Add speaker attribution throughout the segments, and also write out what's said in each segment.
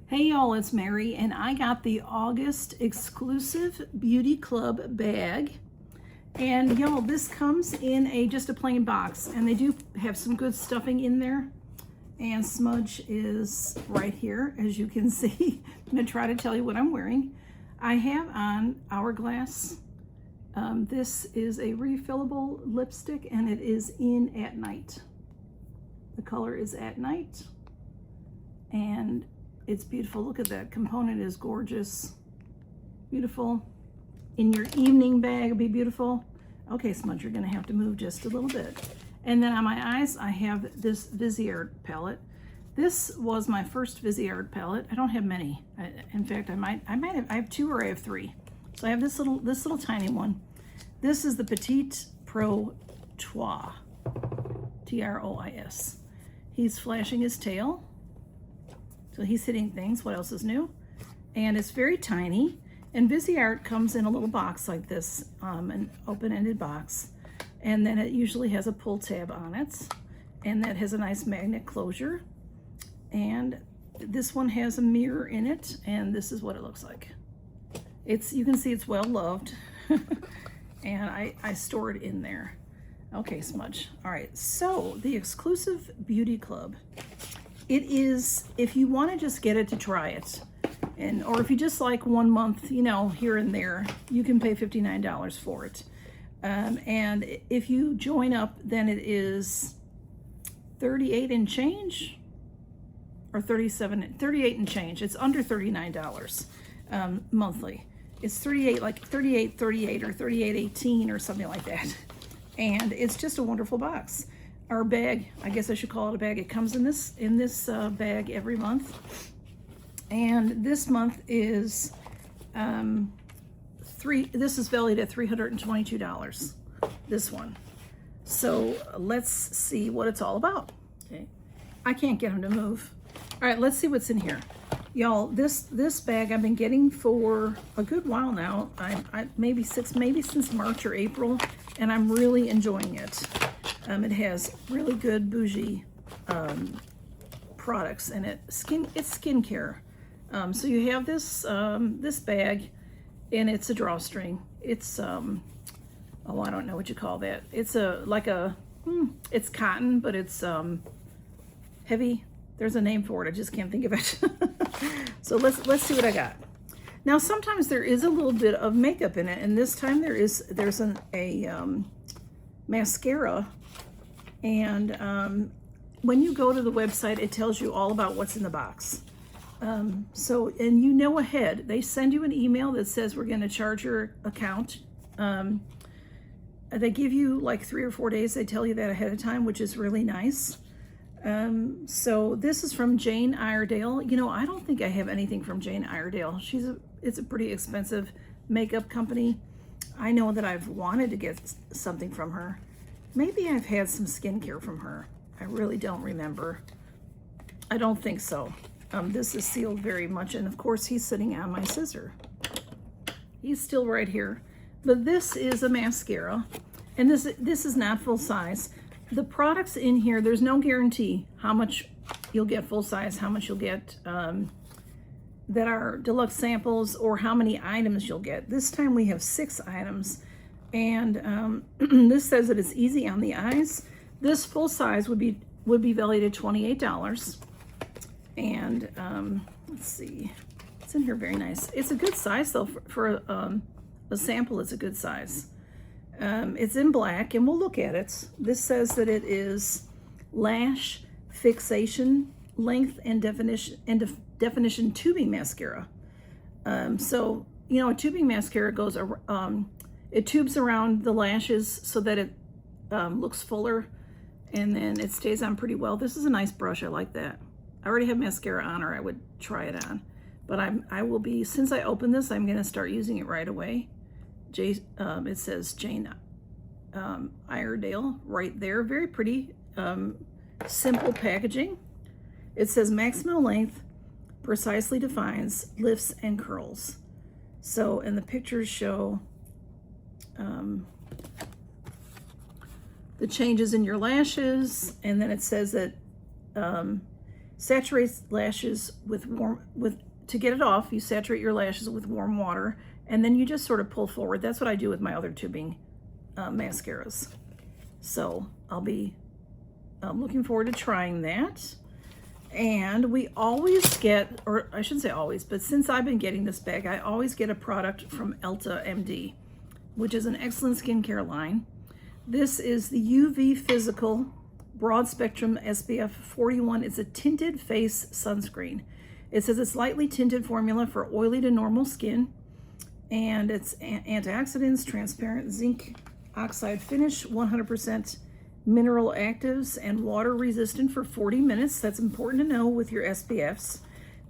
Speaker 1: Hey y'all, it's Mary, and I got the August Exclusive Beauty Club bag. And y'all, this comes in just a plain box, and they do have some good stuffing in there. And smudge is right here, as you can see. I'm gonna try to tell you what I'm wearing. I have on Hourglass. This is a refillable lipstick, and it is in At Night. The color is At Night, and it's beautiful. Look at that component, is gorgeous. Beautiful. In your evening bag, it'd be beautiful. Okay, smudge, you're gonna have to move just a little bit. And then on my eyes, I have this Viseart palette. This was my first Viseart palette. I don't have many. In fact, I have two or I have three. So I have this little tiny one. This is the Petite Pro Trois, T-R-O-I-S. He's flashing his tail. So he's hitting things. What else is new? And it's very tiny. And Viseart comes in a little box like this, an open-ended box. And then it usually has a pull tab on it. And that has a nice magnet closure. And this one has a mirror in it. And this is what it looks like. You can see it's well loved. And I store it in there. Okay, smudge. All right, so the Exclusive Beauty Club. It is, if you want to just get it to try it, or if you just like 1 month, you know, here and there, you can pay $59 for it. And if you join up, then it is 38 and change, or 38 and change. It's under $39 monthly. It's 38, like 38.38 or 38.18 or something like that. And it's just a wonderful box. Our bag, I guess I should call it a bag. It comes in this bag every month, and this month is This is valued at $322. This one. So let's see what it's all about. Okay, I can't get him to move. All right, let's see what's in here, y'all. This bag I've been getting for a good while now. Maybe since March or April, and I'm really enjoying it. It has really good bougie products in it. It's skincare. So you have this bag, and it's a drawstring. It's oh, I don't know what you call that. It's it's cotton, but it's heavy. There's a name for it. I just can't think of it. So let's see what I got. Now sometimes there is a little bit of makeup in it, and this time there's a mascara. And when you go to the website, it tells you all about what's in the box. And you know ahead. They send you an email that says we're going to charge your account. They give you like 3 or 4 days. They tell you that ahead of time, which is really nice. So this is from Jane Iredale. You know, I don't think I have anything from Jane Iredale. It's a pretty expensive makeup company. I know that I've wanted to get something from her. Maybe I've had some skincare from her. I really don't remember. I don't think so. This is sealed very much, and of course he's sitting on my scissor. He's still right here. But this is a mascara, and this is not full size. The products in here, there's no guarantee how much you'll get full size, how much you'll get that are deluxe samples, or how many items you'll get. This time we have 6 items. And this says that it's easy on the eyes. This full size would be valued at $28. And let's see, it's in here very nice. It's a good size though for a sample. It's a good size. It's in black, and we'll look at it. This says that it is lash fixation, length, and definition tubing mascara. So you know, a tubing mascara goes it tubes around the lashes so that it looks fuller, and then it stays on pretty well. This is a nice brush. I like that. I already have mascara on, or I would try it on. But I will be, since I opened this, I'm going to start using it right away. It says Jane Iredale right there. Very pretty, simple packaging. It says maximum length, precisely defines, lifts, and curls. So, and the pictures show the changes in your lashes, and then it says that Saturates lashes to get it off, you saturate your lashes with warm water, and then you just sort of pull forward. That's what I do with my other tubing mascaras. So I'll be looking forward to trying that. And we always get, or I shouldn't say always, but since I've been getting this bag, I always get a product from Elta MD, which is an excellent skincare line. This is the UV Physical Broad Spectrum SPF 41. It's a tinted face sunscreen. It says it's lightly tinted formula for oily to normal skin, and it's antioxidants, transparent zinc oxide finish, 100% mineral actives, and water resistant for 40 minutes. That's important to know with your SPFs.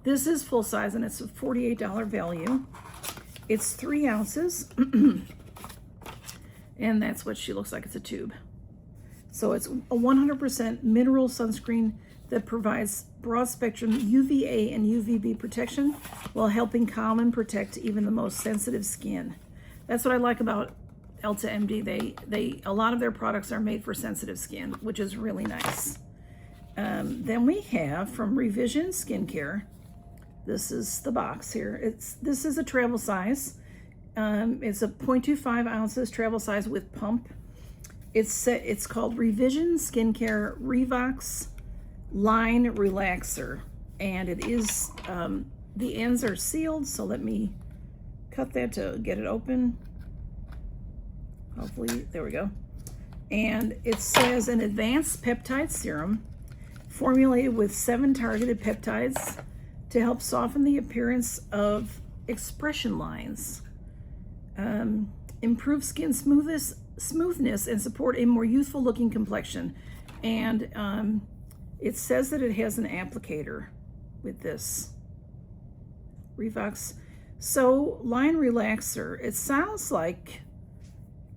Speaker 1: This is full size and it's a $48 value. It's 3 ounces and that's what she looks like. It's a tube. So it's a 100% mineral sunscreen that provides broad spectrum UVA and UVB protection while helping calm and protect even the most sensitive skin. That's what I like about Elta MD. A lot of their products are made for sensitive skin, which is really nice. Then we have from Revision Skincare. This is the box here. This is a travel size. It's a 0.25 ounces travel size with pump. It's called Revision Skincare Revox Line Relaxer, and it is the ends are sealed. So let me cut that to get it open. Hopefully, there we go. And it says an advanced peptide serum formulated with 7 targeted peptides to help soften the appearance of expression lines, improve skin smoothness, and support a more youthful looking complexion. And it says that it has an applicator with this Revox. So line relaxer, it sounds like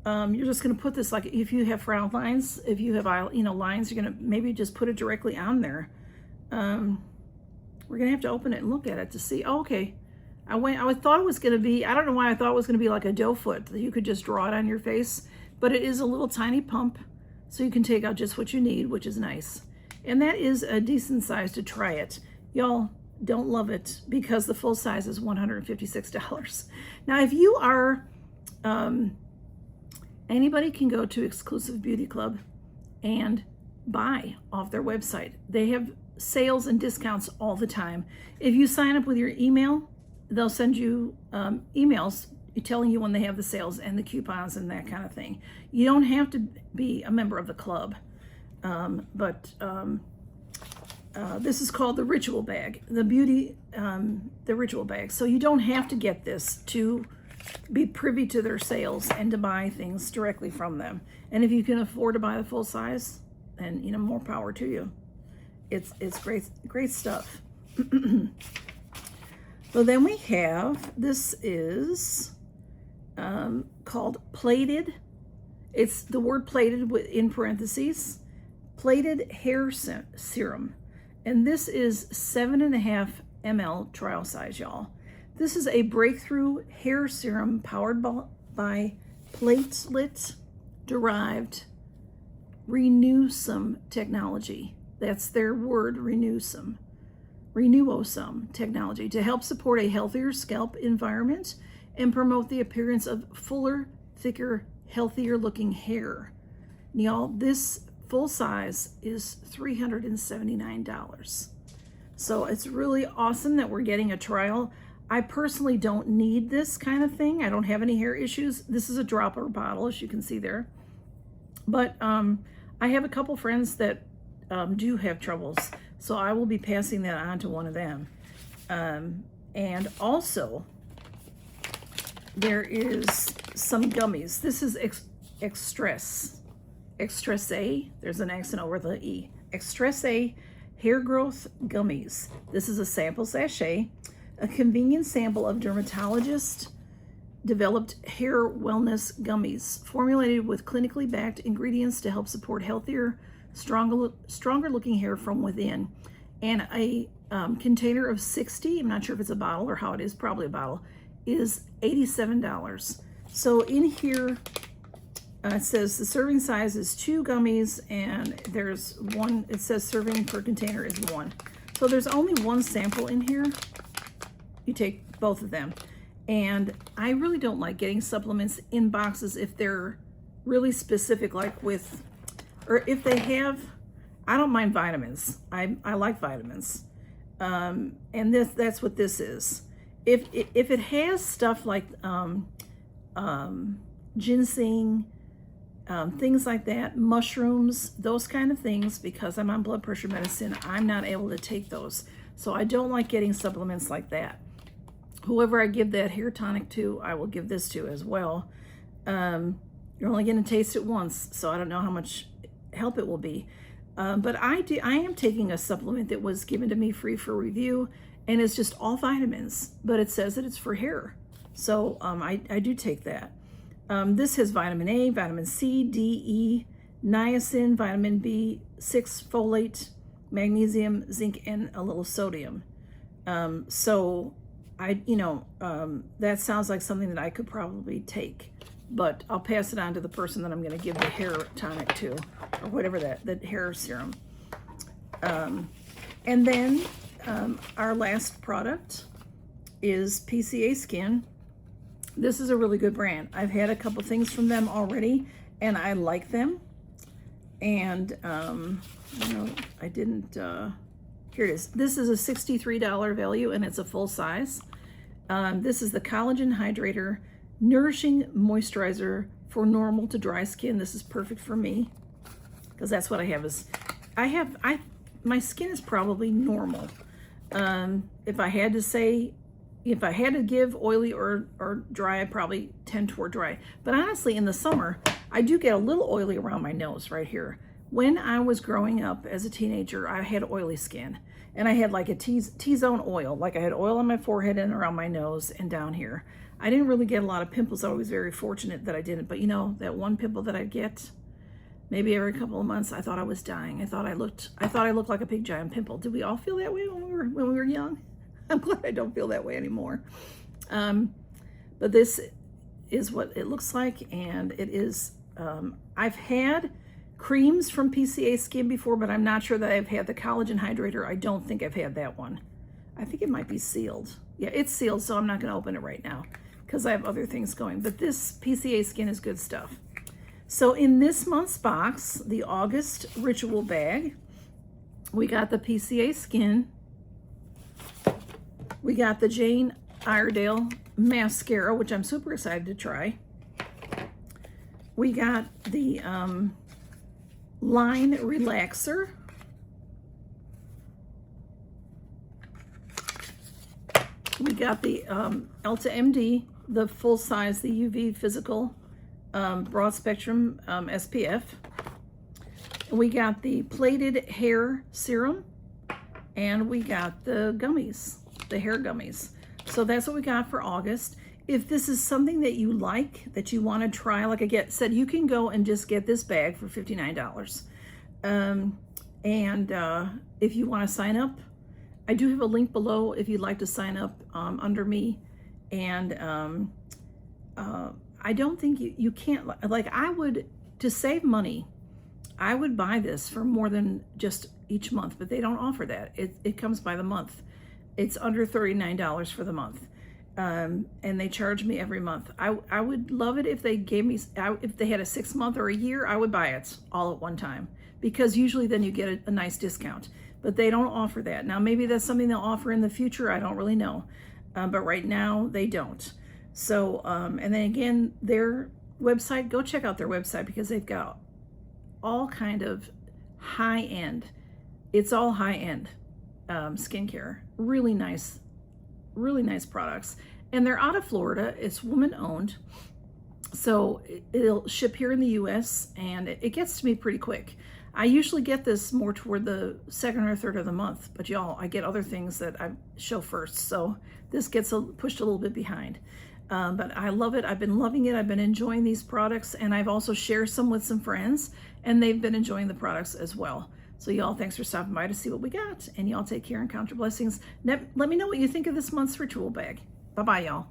Speaker 1: you're just going to put this, like if you have frown lines, if you have lines, you're going to maybe just put it directly on there. We're going to have to open it and look at it to see. Oh, okay. I thought it was going to be, I don't know why I thought it was going to be like a doe foot that you could just draw it on your face, but it is a little tiny pump, so you can take out just what you need, which is nice. And that is a decent size to try it. Y'all don't love it because the full size is $156. Now, if you are, anybody can go to Exclusive Beauty Club and buy off their website. They have sales and discounts all the time. If you sign up with your email, they'll send you emails telling you when they have the sales and the coupons and that kind of thing. You don't have to be a member of the club, but this is called the Ritual Bag, the Ritual Bag. So you don't have to get this to be privy to their sales and to buy things directly from them. And if you can afford to buy the full size, then more power to you. It's great stuff. So then we have, this is called Plated. It's the word plated in parentheses, Plated Hair Serum. And this is 7.5 ml trial size, y'all. This is a breakthrough hair serum powered by platelet-derived Renewsome technology. That's their word, Renewsome technology, to help support a healthier scalp environment and promote the appearance of fuller, thicker, healthier looking hair. Y'all, this full size is $379. So it's really awesome that we're getting a trial. I personally don't need this kind of thing. I don't have any hair issues. This is a dropper bottle, as you can see there. But I have a couple friends that do have troubles, so I will be passing that on to one of them. And also, there is some gummies. This is Extresse. There's an accent over the E. Extresse Hair Growth Gummies. This is a sample sachet, a convenient sample of dermatologist-developed hair wellness gummies, formulated with clinically backed ingredients to help support healthier, stronger looking hair from within. And a container of 60, I'm not sure if it's a bottle or how it is, probably a bottle, is $87. So in here, it says the serving size is 2 gummies, and there's one, it says serving per container is 1. So there's only one sample in here. You take both of them. And I really don't like getting supplements in boxes if they're really specific, like with, or if they have, I don't mind vitamins. I like vitamins. And that's what this is. If it has stuff like ginseng, things like that, mushrooms, those kind of things, because I'm on blood pressure medicine, I'm not able to take those. So I don't like getting supplements like that. Whoever I give that hair tonic to, I will give this to as well. You're only going to taste it once, so I don't know how much help it will be. But I am taking a supplement that was given to me free for review, and it's just all vitamins, but it says that it's for hair. So I do take that. This has vitamin A, vitamin C, D, E, niacin, vitamin B6, folate, magnesium, zinc, and a little sodium. So that sounds like something that I could probably take, but I'll pass it on to the person that I'm going to give the hair tonic to, or whatever that hair serum. And then our last product is PCA Skin. This is a really good brand. I've had a couple things from them already, and I like them. And I didn't. Here it is. This is a $63 value, and it's a full size. This is the Collagen Hydrator Nourishing Moisturizer for normal to dry skin. This is perfect for me because that's what I have. My skin is probably normal. If I had to give oily or dry, I probably tend toward dry. But honestly, in the summer, I do get a little oily around my nose right here. When I was growing up as a teenager, I had oily skin, and I had like a T-zone oil. Like I had oil on my forehead and around my nose and down here. I didn't really get a lot of pimples. I was very fortunate that I didn't. But that one pimple that I'd get, maybe every couple of months, I thought I was dying. I thought I looked like a big giant pimple. Did we all feel that way when we were young? I'm glad I don't feel that way anymore. But this is what it looks like, and it is. I've had creams from PCA Skin before, but I'm not sure that I've had the Collagen Hydrator. I don't think I've had that one. I think it might be sealed. Yeah, it's sealed, so I'm not going to open it right now because I have other things going. But this PCA Skin is good stuff. So in this month's box, the August Ritual Bag, we got the PCA Skin. We got the Jane Iredale Mascara, which I'm super excited to try. We got the Line Relaxer. We got the Elta MD, the full size, the UV physical broad spectrum SPF. We got the plated hair serum, and we got the gummies, the hair gummies. So that's what we got for August. If this is something that you like, that you want to try, like I said, you can go and just get this bag for $59. If you want to sign up, I do have a link below if you'd like to sign up under me. And I don't think you can't, like I would, to save money, I would buy this for more than just each month, but they don't offer that. It comes by the month. It's under $39 for the month. And they charge me every month. I would love it if they gave me, if they had a 6 month or a year, I would buy it all at one time, because usually then you get a nice discount, but they don't offer that. Now, maybe that's something they'll offer in the future. I don't really know. But right now they don't. So, and then again, their website, go check out their website because they've got all kind of high end. It's all high end skincare. Really nice products. And they're out of Florida. It's woman owned. So it'll ship here in the US, and it gets to me pretty quick. I usually get this more toward the 2nd or 3rd of the month, but y'all, I get other things that I show first. So this gets pushed a little bit behind. But I love it. I've been loving it. I've been enjoying these products, and I've also shared some with some friends, and they've been enjoying the products as well. So y'all, thanks for stopping by to see what we got, and y'all take care and count your blessings. Let me know what you think of this month's ritual bag. Bye-bye, y'all.